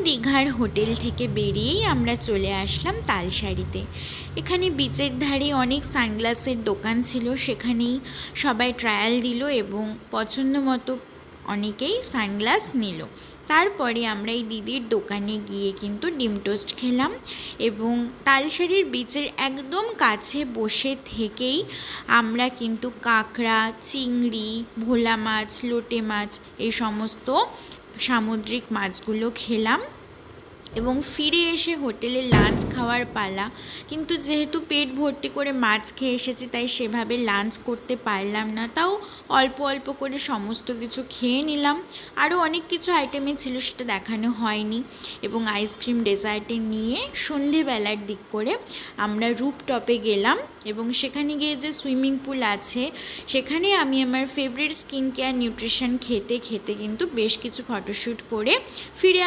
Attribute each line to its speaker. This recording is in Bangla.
Speaker 1: দীঘার হোটেল থেকে বেরিয়েই আমরা চলে আসলাম তালসারিতে। এখানে বিচের ধারে অনেক সানগ্লাসের দোকান ছিল, সেখানেই সবাই ট্রায়াল দিল এবং পছন্দ মতো অনেকেই সানগ্লাস নিল। তারপরে আমরা এই দিদির দোকানে গিয়ে কিন্তু ডিম টোস্ট খেলাম এবং তালসারির বিচের একদম কাছে বসে থেকেই আমরা কিন্তু কাঁকড়া, চিংড়ি, ভোলা মাছ, লোটে মাছ এই সমস্ত সামুদ্রিক মাছগুলো খেলাম এবং ফিরে এসে হোটেলে লাঞ্চ খাওয়ার পালা। কিন্তু যেহেতু পেট ভর্তি করে মাছ খেয়ে এসেছি তাই সেভাবে লাঞ্চ করতে পারলাম না, তাও অল্প অল্প করে সমস্ত কিছু খেয়ে নিলাম। আরও অনেক কিছু আইটেমে ছিল, সেটা দেখানো হয়নি। এবং আইসক্রিম ডেজার্টে নিয়ে সন্ধেবেলার দিক করে আমরা রুপটপে গেলাম এবং সেখানে গিয়ে যে সুইমিং পুল আছে সেখানে আমি আমার ফেভারিট স্কিন কেয়ার নিউট্রিশন খেতে খেতে কিন্তু বেশ কিছু ফটোশ্যুট করে ফিরে